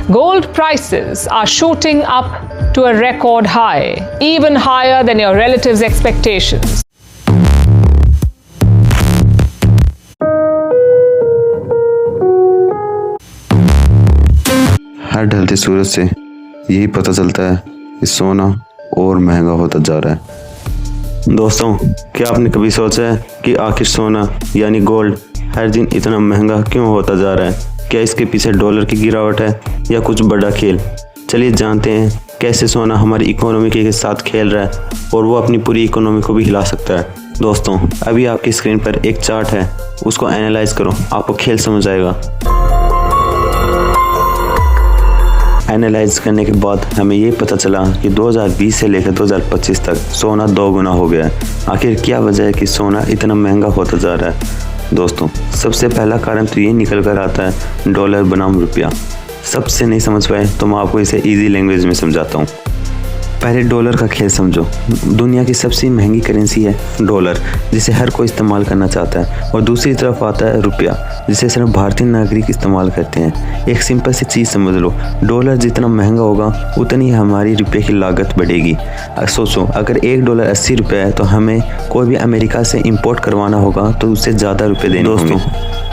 Gold prices are shooting up to a record high, even higher than your relatives' expectations. हर ढलते सूरज से यही पता चलता है कि सोना और महंगा होता जा रहा है। दोस्तों, क्या आपने कभी सोचा है कि आखिर सोना यानी गोल्ड हर दिन इतना महंगा क्यों होता जा रहा है? क्या इसके पीछे डॉलर की गिरावट है या कुछ बड़ा खेल? चलिए जानते हैं कैसे सोना हमारी इकोनॉमी के साथ खेल रहा है और वो अपनी पूरी इकोनॉमी को भी हिला सकता है। दोस्तों, अभी आपकी स्क्रीन पर एक चार्ट है, उसको एनालाइज करो, आपको खेल समझ आएगा। एनालाइज करने के बाद हमें ये पता चला कि 2020 से लेकर 2025 तक सोना 2 गुना हो गया है। आखिर क्या वजह है कि सोना इतना महंगा होता जा रहा है? दोस्तों, सबसे पहला कारण तो ये निकल कर आता है डॉलर बनाम रुपया। सबसे नहीं समझ पाए तो मैं आपको इसे इजी लैंग्वेज में समझाता हूँ। पहले डॉलर का खेल समझो। दुनिया की सबसे महंगी करेंसी है डॉलर, जिसे हर कोई इस्तेमाल करना चाहता है, और दूसरी तरफ आता है रुपया, जिसे सिर्फ भारतीय नागरिक इस्तेमाल करते हैं। एक सिंपल सी चीज़ समझ लो, डॉलर जितना महंगा होगा उतनी हमारी रुपये की लागत बढ़ेगी। सोचो, अगर $1 80 रुपये है तो हमें कोई भी अमेरिका से इम्पोर्ट करवाना होगा तो उससे ज़्यादा रुपये देने होंगे।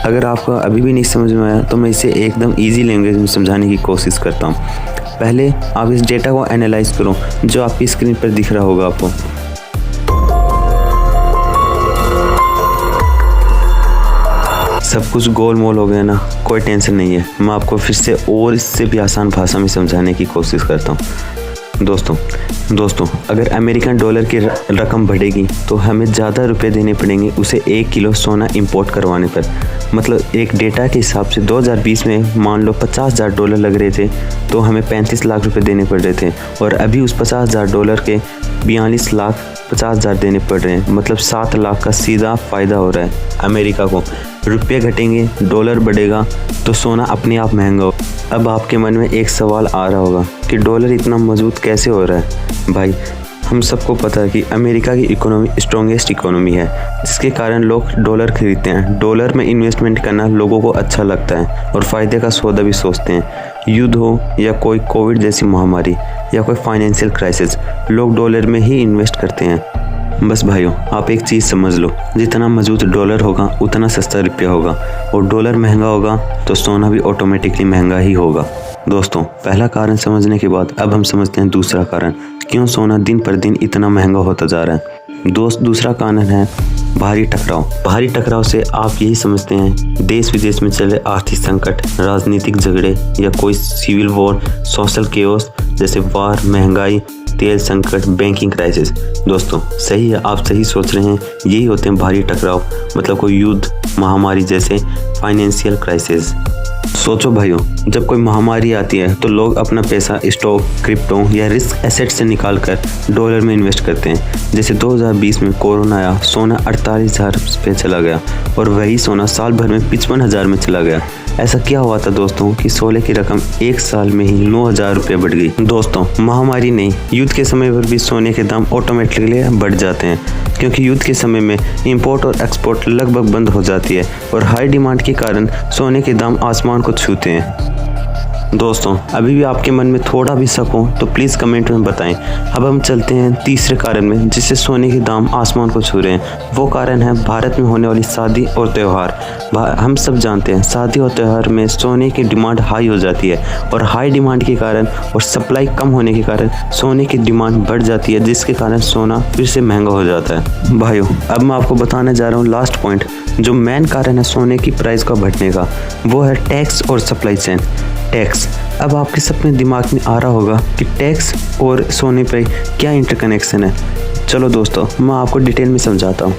अगर आपको अभी भी नहीं समझ में आया तो मैं इसे एकदम ईजी लैंग्वेज में समझाने की कोशिश करता हूँ। पहले आप इस डेटा को एनालाइज करो जो आपकी स्क्रीन पर दिख रहा होगा आपको। सब कुछ गोल मोल हो गया ना, कोई टेंशन नहीं है। मैं आपको फिर से और इससे भी आसान भाषा में समझाने की कोशिश करता हूँ। दोस्तों, अगर अमेरिकन डॉलर की रकम बढ़ेगी तो हमें ज़्यादा रुपए देने पड़ेंगे उसे 1 किलो सोना इंपोर्ट करवाने पर। मतलब एक डेटा के हिसाब से 2020 में मान लो $50,000 लग रहे थे तो हमें 35 लाख रुपए देने पड़ रहे थे, और अभी उस $50,000 के 42,50,000 देने पड़ रहे हैं। मतलब 7 लाख का सीधा फ़ायदा हो रहा है अमेरिका को। रुपये घटेंगे, डॉलर बढ़ेगा तो सोना अपने आप महंगा हो। अब आपके मन में एक सवाल आ रहा होगा कि डॉलर इतना मजबूत कैसे हो रहा है? भाई, हम सबको पता है कि अमेरिका की इकोनॉमी स्ट्रॉन्गेस्ट इकोनॉमी है, जिसके कारण लोग डॉलर खरीदते हैं। डॉलर में इन्वेस्टमेंट करना लोगों को अच्छा लगता है और फ़ायदे का सौदा भी सोचते हैं। युद्ध हो या कोई कोविड जैसी महामारी या कोई फाइनेंशियल क्राइसिस, लोग डॉलर में ही इन्वेस्ट करते हैं। बस भाइयों, आप एक चीज़ समझ लो, जितना मजबूत डॉलर होगा उतना सस्ता रुपया होगा, और डॉलर महंगा होगा तो सोना भी ऑटोमेटिकली महंगा ही होगा। दोस्तों, पहला कारण समझने के बाद अब हम समझते हैं दूसरा कारण, क्यों सोना दिन पर दिन इतना महंगा होता जा रहा है। दूसरा कारण है भारी टकराव। भारी टकराव से आप यही समझते हैं देश विदेश में चले आर्थिक संकट, राजनीतिक झगड़े या कोई सिविल वॉर, सोशल केओस जैसे वार, महंगाई, तेल संकट, बैंकिंग क्राइसिस। दोस्तों, सही है, आप सही सोच रहे हैं, यही होते हैं भारी टकराव। मतलब कोई युद्ध, महामारी जैसे फाइनेंशियल क्राइसिस। सोचो भाइयों, जब कोई महामारी आती है तो लोग अपना पैसा स्टॉक, क्रिप्टो या रिस्क एसेट से निकाल कर डॉलर में इन्वेस्ट करते हैं। जैसे 2020 में कोरोना आया, सोना 48,000 पे चला गया, और वही सोना साल भर में 55,000 में चला गया। ऐसा क्या हुआ था दोस्तों कि सोने की रकम 1 साल में ही 9,000 रुपये बढ़ गई। दोस्तों, महामारी नहीं, युद्ध के समय पर भी सोने के दाम ऑटोमेटिकली बढ़ जाते हैं, क्योंकि युद्ध के समय में इंपोर्ट और एक्सपोर्ट लगभग बंद हो जाती है और हाई डिमांड के कारण सोने के दाम आसमान को छूते हैं। दोस्तों, अभी भी आपके मन में थोड़ा भी शक हो तो प्लीज़ कमेंट में बताएं। अब हम चलते हैं तीसरे कारण में, जिससे सोने के दाम आसमान को छू रहे हैं। वो कारण है भारत में होने वाली शादी और त्यौहार। हम सब जानते हैं शादी और त्यौहार में सोने की डिमांड हाई हो जाती है, और हाई डिमांड के कारण और सप्लाई कम होने के कारण सोने की डिमांड बढ़ जाती है, जिसके कारण सोना फिर से महंगा हो जाता है। भाइयों, अब मैं आपको बताने जा रहा हूँ लास्ट पॉइंट, जो मेन कारण है सोने की प्राइस का बढ़ने का, वो है टैक्स और सप्लाई चेन। टैक्स। अब आपके सबके दिमाग में आ रहा होगा कि टैक्स और सोने पे क्या इंटरकनेक्शन है। चलो दोस्तों, मैं आपको डिटेल में समझाता हूँ।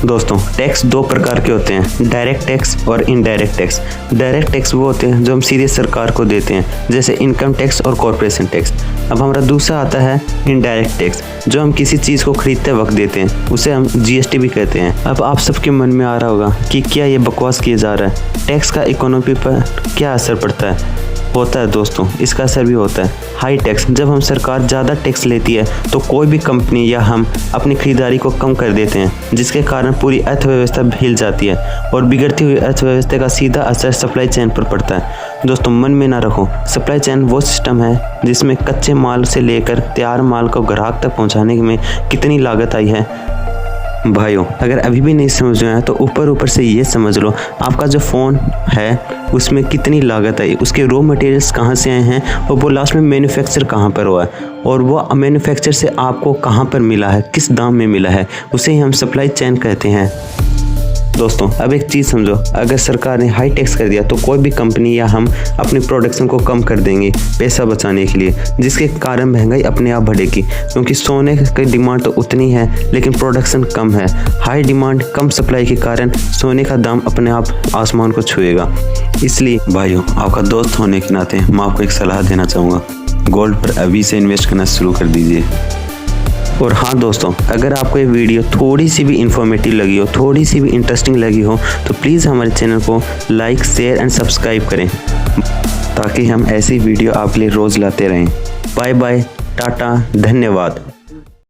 दोस्तों, टैक्स 2 प्रकार के होते हैं, डायरेक्ट टैक्स और इनडायरेक्ट टैक्स। डायरेक्ट टैक्स वो होते हैं जो हम सीधे सरकार को देते हैं, जैसे इनकम टैक्स और कॉर्पोरेशन टैक्स। अब हमारा दूसरा आता है इनडायरेक्ट टैक्स, जो हम किसी चीज़ को खरीदते वक्त देते हैं, उसे हम GST भी कहते हैं। अब आप सबके मन में आ रहा होगा कि क्या ये बकवास किया जा रहा है, टैक्स का इकोनॉमी पर क्या असर पड़ता है? होता है दोस्तों, इसका असर भी होता है। हाई टैक्स, जब हम सरकार ज़्यादा टैक्स लेती है तो कोई भी कंपनी या हम अपनी खरीदारी को कम कर देते हैं, जिसके कारण पूरी अर्थव्यवस्था हिल जाती है और बिगड़ती हुई अर्थव्यवस्था का सीधा असर सप्लाई चेन पर पड़ता है। दोस्तों मन में ना रखो, सप्लाई चेन वो सिस्टम है जिसमें कच्चे माल से लेकर तैयार माल को ग्राहक तक पहुंचाने में कितनी लागत आई है। भाइयों अगर अभी भी नहीं समझ में आया तो ऊपर से ये समझ लो, आपका जो फ़ोन है उसमें कितनी लागत आई, उसके रॉ मटेरियल्स कहाँ से आए हैं और वो लास्ट में मैन्युफैक्चर कहाँ पर हुआ है और वो मैन्युफैक्चर से आपको कहाँ पर मिला है, किस दाम में मिला है, उसे ही हम सप्लाई चेन कहते हैं। दोस्तों अब एक चीज़ समझो, अगर सरकार ने हाई टैक्स कर दिया तो कोई भी कंपनी या हम अपनी प्रोडक्शन को कम कर देंगे पैसा बचाने के लिए, जिसके कारण महंगाई अपने आप बढ़ेगी, क्योंकि सोने की डिमांड तो उतनी है लेकिन प्रोडक्शन कम है। हाई डिमांड कम सप्लाई के कारण सोने का दाम अपने आप आसमान को छुएगा। इसलिए भाइयों आपका दोस्त होने के नाते मैं आपको एक सलाह देना चाहूँगा, गोल्ड पर अभी से इन्वेस्ट करना शुरू कर दीजिए। और हाँ दोस्तों, अगर आपको ये वीडियो थोड़ी सी भी इंफॉर्मेटिव लगी हो, थोड़ी सी भी इंटरेस्टिंग लगी हो तो प्लीज़ हमारे चैनल को लाइक, शेयर एंड सब्सक्राइब करें ताकि हम ऐसी वीडियो आपके लिए रोज़ लाते रहें। बाय बाय, टाटा, धन्यवाद।